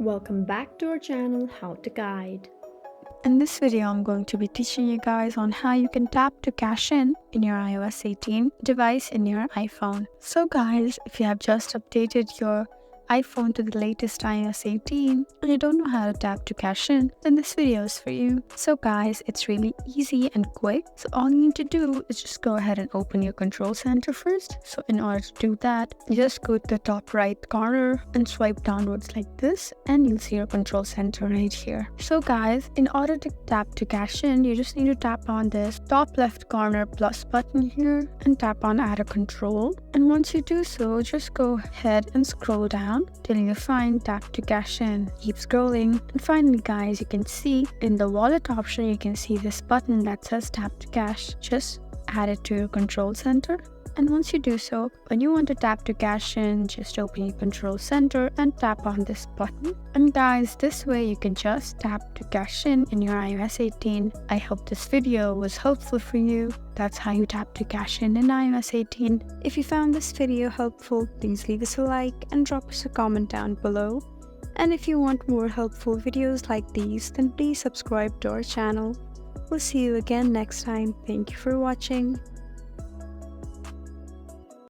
Welcome back to our channel How to Guide. In this video, I'm going to be teaching you guys on how you can tap to cash in your iOS 18 device in your iPhone. So guys, if you have just updated your iPhone to the latest iOS 18 and you don't know how to tap to cash in, then this video is for you. So guys, it's really easy and quick. So all you need to do is just go ahead and open your control center first. So in order to do that, just go to the top right corner and swipe downwards like this, and you'll see your control center right here. So guys, in order to tap to cash in, you just need to tap on this top left corner plus button here and tap on add a control. And once you do so, just go ahead and scroll down till you find tap to cash in. Keep scrolling, and finally guys, you can see in the wallet option, you can see this button that says tap to cash. Just add it to your control center. And once you do so, when you want to tap to cash in, just open your control center and tap on this button. And guys, this way you can just tap to cash in your iOS 18. I hope this video was helpful for you. That's how you tap to cash in iOS 18. If you found this video helpful, please leave us a like and drop us a comment down below. And if you want more helpful videos like these, then please subscribe to our channel. We'll see you again next time. Thank you for watching.